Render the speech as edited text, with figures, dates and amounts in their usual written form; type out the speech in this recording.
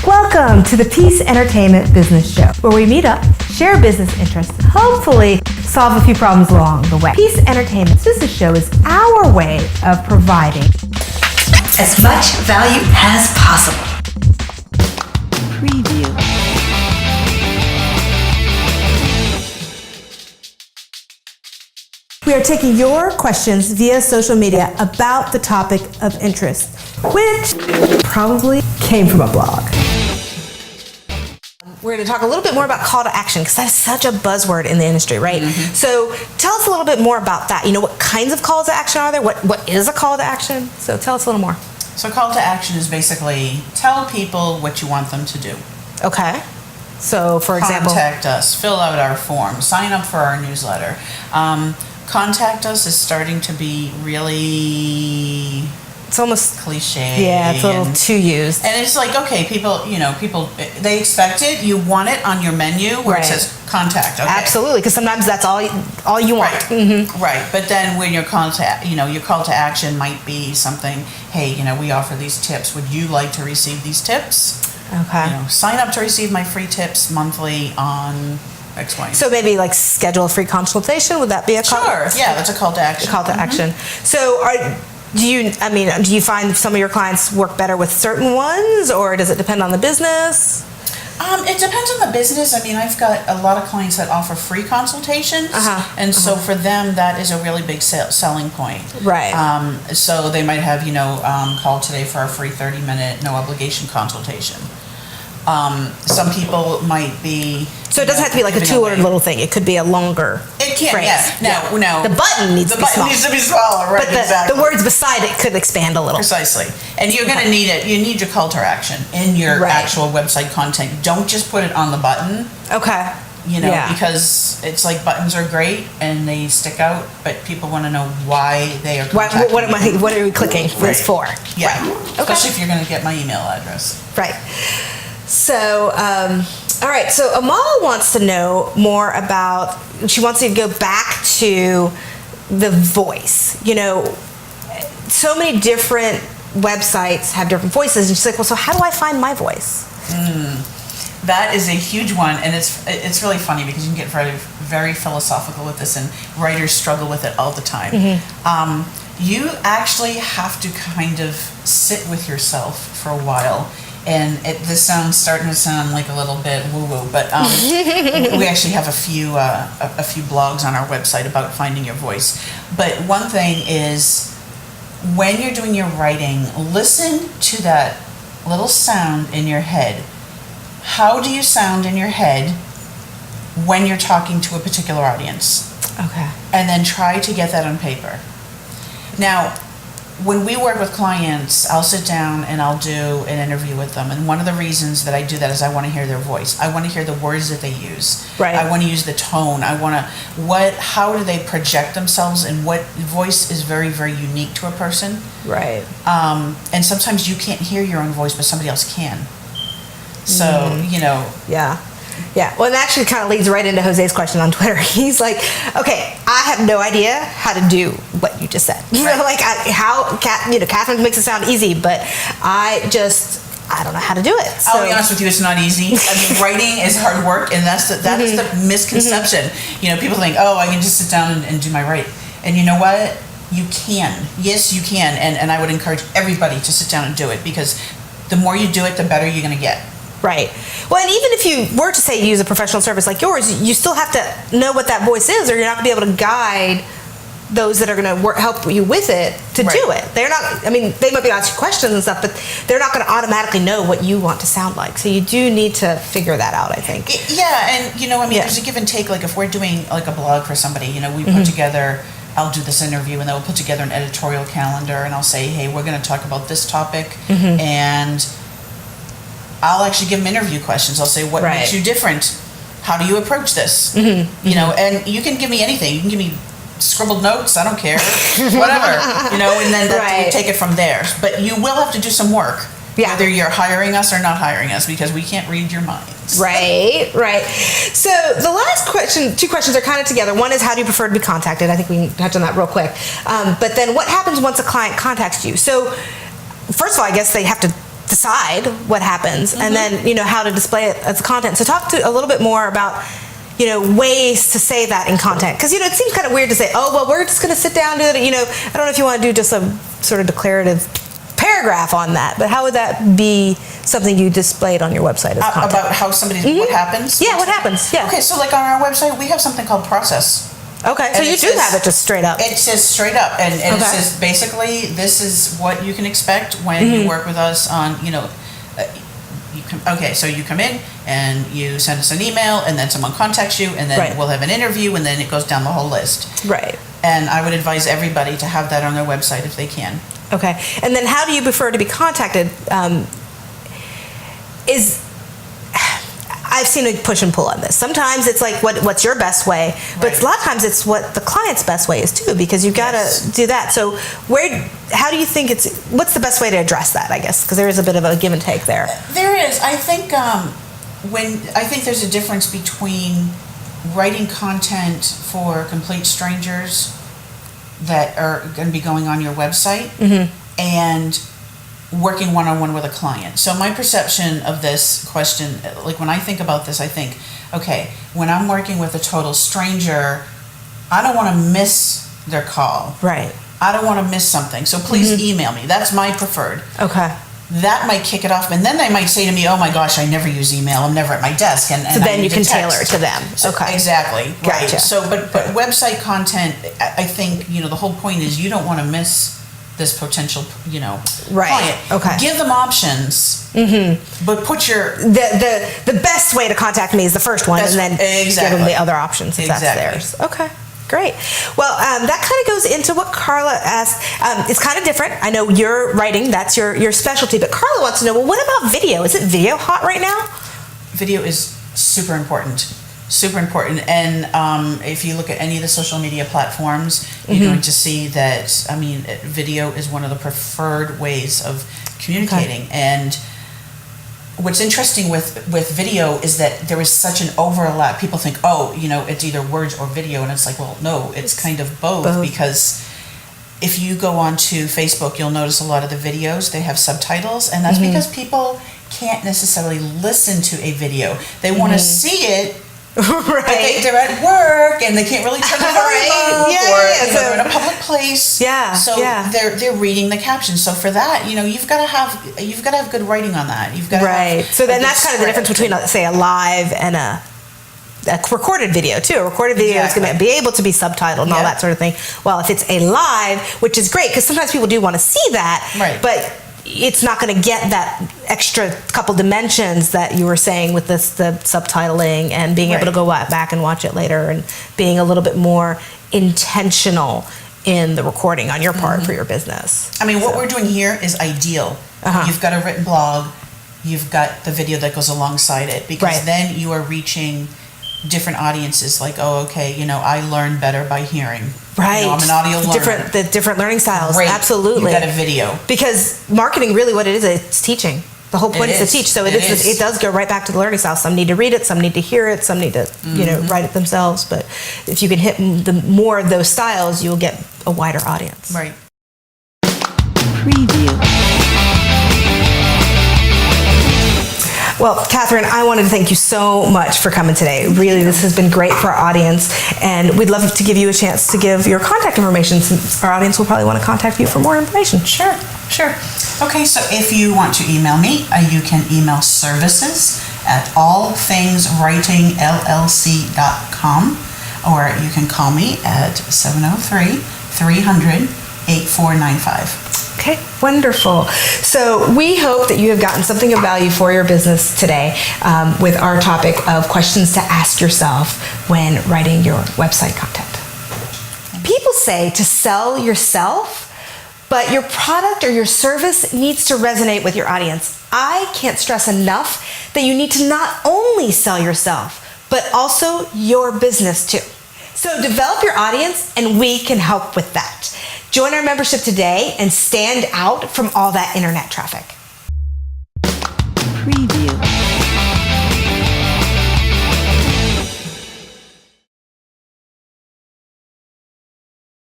Welcome to the Peace Entertainment Business Show, where we meet up, share business interests, and hopefully solve a few problems along the way. Peace Entertainment Business Show is our way of providing as much value as possible. Preview. We are taking your questions via social media about the topic of interest, which probably came from a blog. We're going to talk a little bit more about call to action, because that's such a buzzword in the industry, right? Mm-hmm. So tell us a little bit more about that. You know, what kinds of calls to action are there? What is a call to action? So tell us a little more. So call to action is basically tell people what you want them to do. Okay. So for example, contact us, fill out our form, sign up for our newsletter. Contact us is starting to be really, it's almost cliche. Yeah, it's a little too used. And it's like, okay, people, they expect it. You want it on your menu where it says contact. Okay. Absolutely, because sometimes that's all you want. Right. Mm-hmm. Right. But then when your call to action might be something, hey, we offer these tips. Would you like to receive these tips? Okay. Sign up to receive my free tips monthly on X, Y. So maybe like schedule a free consultation. Would that be a call? Sure. Yeah, that's a call to action. A call to action. So do you find some of your clients work better with certain ones, or does it depend on the business? It depends on the business. I've got a lot of clients that offer free consultations, and so for them that is a really big selling point. Right. So they might have call today for a free 30-minute no obligation consultation. Some people might be. So it doesn't have to be like a 2-word little thing. It could be a longer. It can, phrase. yeah. No. The button needs to be small. The button needs to be smaller, right? But exactly. the words beside it could expand a little. Precisely. And you're going to need it. You need your call to action in your actual website content. Don't just put it on the button. Okay. Because it's like buttons are great and they stick out, but people want to know why they are contacting what are we clicking this for? Yeah. Right. Especially if you're going to get my email address. Right. So, all right. So Amal wants to know more about, she wants you to go back to the voice. So many different websites have different voices. And she's like, well, so how do I find my voice? That is a huge one, and it's really funny because you can get very, very philosophical with this, and writers struggle with it all the time. Mm-hmm. You actually have to kind of sit with yourself for a while. And this sounds starting to sound like a little bit woo-woo, but we actually have a few blogs on our website about finding your voice. But one thing is, when you're doing your writing, listen to that little sound in your head. How do you sound in your head when you're talking to a particular audience? Okay. And then try to get that on paper. Now, when we work with clients, I'll sit down and I'll do an interview with them. And one of the reasons that I do that is I want to hear their voice. I want to hear the words that they use. Right. I want to use the tone. How do they project themselves, and what voice is very, very unique to a person. Right. And sometimes you can't hear your own voice, but somebody else can. So, Yeah. Yeah. Well, it actually kind of leads right into Jose's question on Twitter. He's like, okay, I have no idea how to do what you just said. Right. Katherine makes it sound easy, but I don't know how to do it. So. I'll be honest with you, it's not easy. Writing is hard work, and that is the misconception. Mm-hmm. People think, oh, I can just sit down and do my write. And you know what? You can. Yes, you can. And I would encourage everybody to sit down and do it, because the more you do it, the better you're going to get. Right. Well, and even if you were to say use a professional service like yours, you still have to know what that voice is, or you're not going to be able to guide those that are going to help you with it to do it. They're not, they might be able to ask you questions and stuff, but they're not going to automatically know what you want to sound like. So you do need to figure that out, I think. Yeah, and there's a give and take. Like if we're doing like a blog for somebody, we put together, I'll do this interview, and then we'll put together an editorial calendar, and I'll say, hey, we're going to talk about this topic, and I'll actually give them interview questions. I'll say, what makes you different? How do you approach this? And you can give me anything. You can give me scribbled notes. I don't care. Whatever. And then we take it from there. But you will have to do some work. Yeah. Whether you're hiring us or not hiring us, because we can't read your minds. Right. So the last question, 2 questions are kind of together. One is, how do you prefer to be contacted? I think we can touch on that real quick. But then what happens once a client contacts you? So first of all, I guess they have to decide what happens, and then, you know, how to display it as content. So talk to a little bit more about, you know, ways to say that in content. Because, you know, it seems kind of weird to say, oh, well, we're just going to sit down and do it. You know, I don't know if you want to do just a sort of declarative paragraph on that, but how would that be something you displayed on your website as content? About how somebody's, what happens? Yeah, what happens, yeah. Okay, so like on our website, we have something called process. Okay, so And you it do says- have it just straight up. It says straight up, and it Okay. says basically this is what you can expect when you work with us on, you know, so you come in and you send us an email, and then someone contacts you, and then Right. we'll have an interview, and then it goes down the whole list. Right. And I would advise everybody to have that on their website if they can. Okay. And then how do you prefer to be contacted? I've seen a push and pull on this. Sometimes it's like, what's your best way? But Right. a lot of times it's what the client's best way is too, because you've got to Yes. do that. So how do you think what's the best way to address that, I guess? Because there is a bit of a give and take there. There is. I think I think there's a difference between writing content for complete strangers that are going to be going on your website and working one-on-one with a client. So my perception of this question, like when I think about this, I think, okay, when I'm working with a total stranger, I don't want to miss their call. Right. I don't want to miss something. So please email me. That's my preferred. Okay. That might kick it off, and then they might say to me, "Oh my gosh, I never use email. I'm never at my desk." And So I then need you to can text. tailor it to them. So- Okay. Exactly. Right. Gotcha. So, but website content, I think, you know, the whole point is you don't want to miss this potential, you know, Right. client. Okay. Give them options. But put your The best way to contact me is the first one, and then give them Exactly. the other options if that's Exactly. theirs. Okay, great. Well, that kind of goes into what Carla asked. It's kind of different. I know you're writing; that's your specialty. But Carla wants to know, well, what about video? Is it video hot right now? video is super important. Super important. And if you look at any of the social media platforms, you're going to see that, I mean, video is one of the preferred ways of communicating. And what's interesting with video is that there is such an overlap. People think, oh, you know, it's either words or video. And it's like, well, no, it's kind of both. Because if you go onto Facebook, you'll notice a lot of the videos, they have subtitles. And that's because people can't necessarily listen to a video. They want to see it. Right. They're at work and they can't really turn the volume up, Yeah, or yeah, you know, they're in a public place. Yeah, So yeah. they're reading the captions. So for that, you know, you've got to have good writing on that. You've got to Right. have So then a good that's kind of the difference script. between, say, a live and a recorded video too. A recorded video is going to Exactly. be able to be subtitled and all Yeah. that sort of thing. Well, if it's a live, which is great because sometimes people do want to see that, Right. but it's not going to get that extra couple dimensions that you were saying with the subtitling and being able to Right. go back and watch it later and being a little bit more intentional in the recording on your part for your business. I mean, what we're doing here is ideal. You've got a written blog, you've got the video that goes alongside it, because Right. then you are reaching different audiences. Like, oh, okay, you know, I learn better by hearing. Right. You know, I'm an audio learner. The different learning styles. Great. Absolutely. You got a video. Because marketing, really what it is, it's teaching. The whole point It is to is. teach. So It is. it does go right back to the learning style. Some need to read it, some need to hear it, some need to, you know, write it themselves. But if you can hit the more of those styles, you'll get a wider audience. Right. Preview. Well, Katherine, I wanted to thank you so much for coming today. Really, this has been great for our audience, and we'd love to give you a chance to give your contact information, since our audience will probably want to contact you for more information. Sure. Okay, so if you want to email me, you can email services@allthingswritingllc.com, or you can call me at 703-300-8495. Okay, wonderful. So we hope that you have gotten something of value for your business today with our topic of questions to ask yourself when writing your website content. People say to sell yourself, but your product or your service needs to resonate with your audience. I can't stress enough that you need to not only sell yourself, but also your business too. So develop your audience, and we can help with that. Join our membership today and stand out from all that internet traffic.